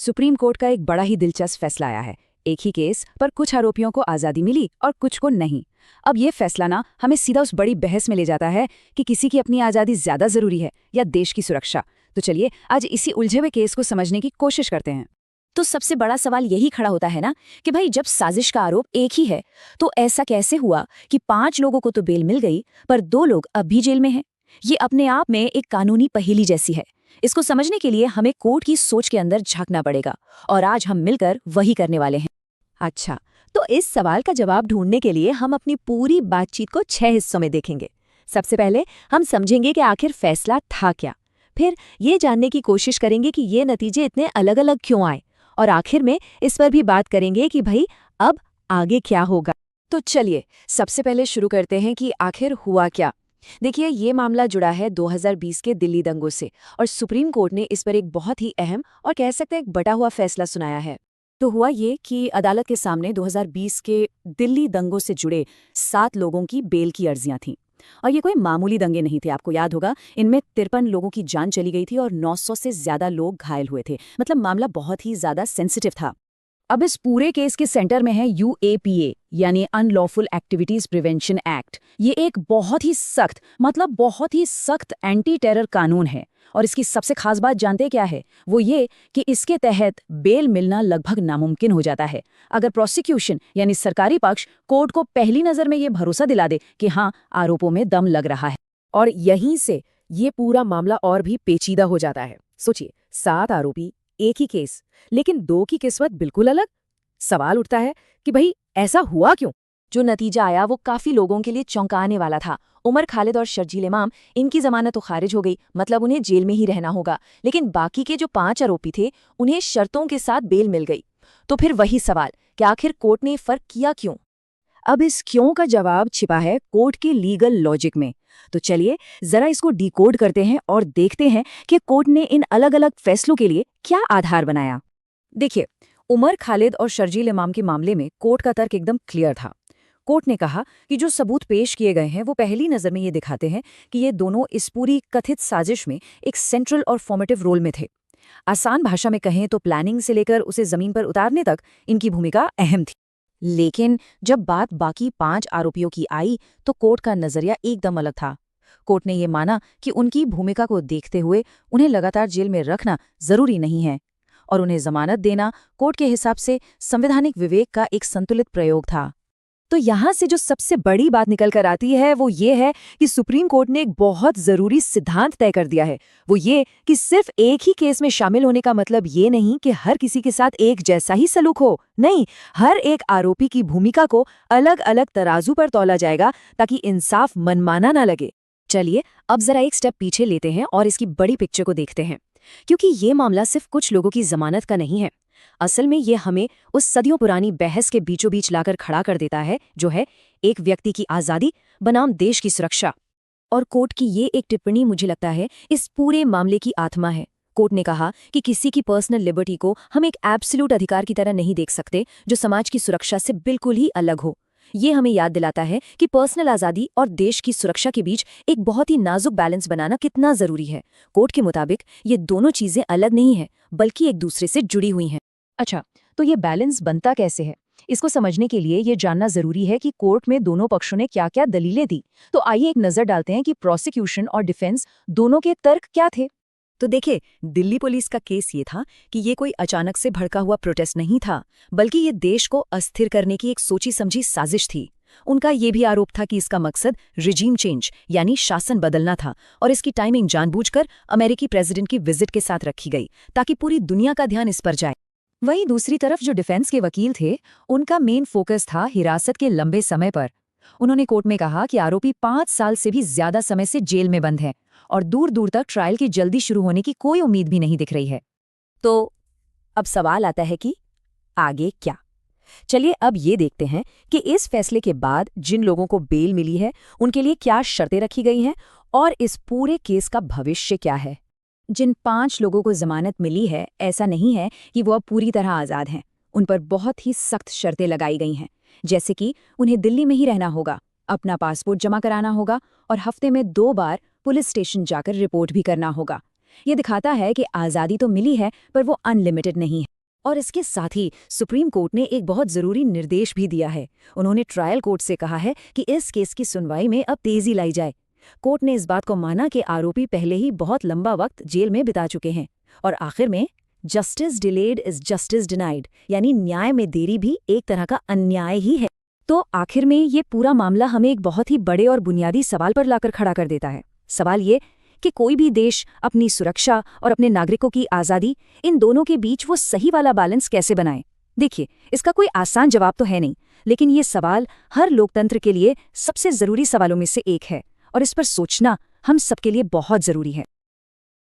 Supreme court का एक बड़ा ही दिलचस्प फैसला आया है। एक ही केस पर कुछ आरोपियों को आज़ादी मिली और कुछ को नहीं। अब ये फैसला ना हमें सीधा उस बड़ी बहस में ले जाता है कि किसी की अपनी आज़ादी ज़्यादा ज़रूरी है या देश की सुरक्षा। तो चलिए आज इसी उलझे हुए केस को समझने की कोशिश करते हैं। तो सबसे बड़ा सवाल यही खड़ा होता है ना कि भाई जब साजिश का आरोप एक ही है तो ऐसा कैसे हुआ कि 5 लोगों को तो बेल मिल गई पर 2 लोग अब भी जेल में हैं। ये अपने आप में एक कानूनी पहेली जैसी है। इसको समझने के लिए हमें कोर्ट की सोच के अंदर झांकना पड़ेगा और आज हम मिलकर वही करने वाले हैं। अच्छा, तो इस सवाल का जवाब ढूंढने के लिए हम अपनी पूरी बातचीत को 6 हिस्सों में देखेंगे। सबसे पहले हम समझेंगे कि आखिर फैसला था क्या। फिर ये जानने की कोशिश करेंगे कि ये नतीजे इतने अलग अलग क्यों आए, और आखिर में इस पर भी बात करेंगे कि भाई अब आगे क्या होगा। तो चलिए सबसे पहले शुरू करते हैं कि आखिर हुआ क्या। देखिए ये मामला जुड़ा है 2020 के दिल्ली दंगों से और सुप्रीम कोर्ट ने इस पर एक बहुत ही अहम और कह सकते हैं एक बटा हुआ फैसला सुनाया है। तो हुआ ये कि अदालत के सामने 2020 के दिल्ली दंगों से जुड़े 7 लोगों की बेल की अर्जियां थीं। और ये कोई मामूली दंगे नहीं थे, आपको याद होगा। इनमें 53 लोगों की जान चली गई थी और 900 से ज्यादा लोग घायल हुए थे। मतलब मामला बहुत ही ज्यादा सेंसिटिव था। अब इस पूरे केस के सेंटर में है UAPA यानी अनलॉफुल एक्टिविटीज प्रिवेंशन एक्ट। ये एक बहुत ही सख्त एंटी टेरर कानून है। और इसकी सबसे खास बात जानते क्या है? वो ये कि इसके तहत बेल मिलना लगभग नामुमकिन हो जाता है अगर प्रोसिक्यूशन यानी सरकारी पक्ष कोर्ट को पहली नजर में ये भरोसा दिला दे कि हाँ, आरोपों में दम लग रहा है। और यहीं से ये पूरा मामला और भी पेचीदा हो जाता है। सोचिए, 7 आरोपी, एक ही केस, लेकिन 2 की किस्मत बिल्कुल अलग। सवाल उठता है कि भाई ऐसा हुआ क्यों? जो नतीजा आया वो काफी लोगों के लिए चौंकाने वाला था। उमर खालिद और शर्जील इमाम, इनकी जमानत तो खारिज हो गई, मतलब उन्हें जेल में ही रहना होगा। लेकिन बाकी के जो 5 आरोपी थे उन्हें शर्तों के साथ बेल मिल गई। तो फिर वही सवाल कि आखिर कोर्ट ने फर्क किया क्यों? अब इस क्यों का जवाब छिपा है कोर्ट के लीगल लॉजिक में। तो चलिए जरा इसको डिकोड करते हैं और देखते हैं कि कोर्ट ने इन अलग अलग फैसलों के लिए क्या आधार बनाया। देखिए, उमर खालिद और शर्जील इमाम के मामले में कोर्ट का तर्क एकदम क्लियर था। कोर्ट ने कहा कि जो सबूत पेश किए गए हैं वो पहली नजर में ये दिखाते हैं कि ये दोनों इस पूरी कथित साजिश में एक सेंट्रल और फॉर्मेटिव रोल में थे। आसान भाषा में कहें तो प्लानिंग से लेकर उसे जमीन पर उतारने तक इनकी भूमिका अहम थी। लेकिन जब बात बाकी 5 आरोपियों की आई तो कोर्ट का नजरिया एकदम अलग था। कोर्ट ने ये माना कि उनकी भूमिका को देखते हुए उन्हें लगातार जेल में रखना जरूरी नहीं है और उन्हें जमानत देना कोर्ट के हिसाब से संवैधानिक विवेक का एक संतुलित प्रयोग था। तो यहाँ से जो सबसे बड़ी बात निकल कर आती है वो ये है कि सुप्रीम कोर्ट ने एक बहुत जरूरी सिद्धांत तय कर दिया है। वो ये कि सिर्फ एक ही केस में शामिल होने का मतलब ये नहीं कि हर किसी के साथ एक जैसा ही सलूक हो। नहीं, हर एक आरोपी की भूमिका को अलग अलग तराजू पर तौला जाएगा ताकि इंसाफ मनमाना ना लगे। चलिए अब जरा एक स्टेप पीछे लेते हैं और इसकी बड़ी पिक्चर को देखते हैं, क्योंकि ये मामला सिर्फ कुछ लोगों की जमानत का नहीं है। असल में ये हमें उस सदियों पुरानी बहस के बीचों बीच लाकर खड़ा कर देता है, जो है एक व्यक्ति की आज़ादी बनाम देश की सुरक्षा। और कोर्ट की ये एक टिप्पणी मुझे लगता है इस पूरे मामले की आत्मा है। कोर्ट ने कहा कि किसी की पर्सनल लिबर्टी को हम एक एब्सोल्यूट अधिकार की तरह नहीं देख सकते जो समाज की सुरक्षा से बिल्कुल ही अलग हो। ये हमें याद दिलाता है कि पर्सनल आज़ादी और देश की सुरक्षा के बीच एक बहुत ही नाजुक बैलेंस बनाना कितना जरूरी है। कोर्ट के मुताबिक ये दोनों चीजें अलग नहीं हैं बल्कि एक दूसरे से जुड़ी हुई हैं। अच्छा, तो ये बैलेंस बनता कैसे है? इसको समझने के लिए ये जानना जरूरी है कि कोर्ट में दोनों पक्षों ने क्या क्या दलीलें दी। तो आइए एक नजर डालते हैं कि प्रोसिक्यूशन और डिफेंस दोनों के तर्क क्या थे। तो देखिए, दिल्ली पुलिस का केस ये था कि ये कोई अचानक से भड़का हुआ प्रोटेस्ट नहीं था, बल्कि ये देश को अस्थिर करने की एक सोची समझी साजिश थी। उनका ये भी आरोप था कि इसका मकसद रिजीम चेंज यानी शासन बदलना था और इसकी टाइमिंग जानबूझकर अमेरिकी प्रेसिडेंट की विजिट के साथ रखी गई ताकि पूरी दुनिया का ध्यान इस पर जाए। वहीं दूसरी तरफ जो डिफेंस के वकील थे, उनका मेन फोकस था हिरासत के लंबे समय पर। उन्होंने कोर्ट में कहा कि आरोपी 5 साल से भी ज्यादा समय से जेल में बंद हैं और दूर दूर तक ट्रायल की जल्दी शुरू होने की कोई उम्मीद भी नहीं दिख रही है। तो अब सवाल आता है कि आगे क्या? चलिए अब ये देखते हैं कि इस फैसले के बाद जिन लोगों को बेल मिली है उनके लिए क्या शर्तें रखी गई हैं और इस पूरे केस का भविष्य क्या है। जिन 5 लोगों को जमानत मिली है, ऐसा नहीं है कि वो अब पूरी तरह आज़ाद हैं। उन पर बहुत ही सख्त शर्तें लगाई गई हैं, जैसे कि उन्हें दिल्ली में ही रहना होगा, अपना पासपोर्ट जमा कराना होगा और हफ्ते में 2 बार पुलिस स्टेशन जाकर रिपोर्ट भी करना होगा। ये दिखाता है कि आज़ादी तो मिली है पर वो अनलिमिटेड नहीं है। और इसके साथ ही सुप्रीम कोर्ट ने एक बहुत जरूरी निर्देश भी दिया है। उन्होंने ट्रायल कोर्ट से कहा है कि इस केस की सुनवाई में अब तेजी लाई जाए। कोर्ट ने इस बात को माना कि आरोपी पहले ही बहुत लंबा वक्त जेल में बिता चुके हैं। और आखिर में justice delayed is justice denied, यानी न्याय में देरी भी एक तरह का अन्याय ही है। तो आखिर में ये पूरा मामला हमें एक बहुत ही बड़े और बुनियादी सवाल पर लाकर खड़ा कर देता है। सवाल ये कि कोई भी देश अपनी सुरक्षा और अपने नागरिकों की आज़ादी, इन दोनों के बीच वो सही वाला बैलेंस कैसे बनाए। देखिए, इसका कोई आसान जवाब तो है नहीं, लेकिन ये सवाल हर लोकतंत्र के लिए सबसे ज़रूरी सवालों में से एक है और इस पर सोचना हम सबके लिए बहुत ज़रूरी है।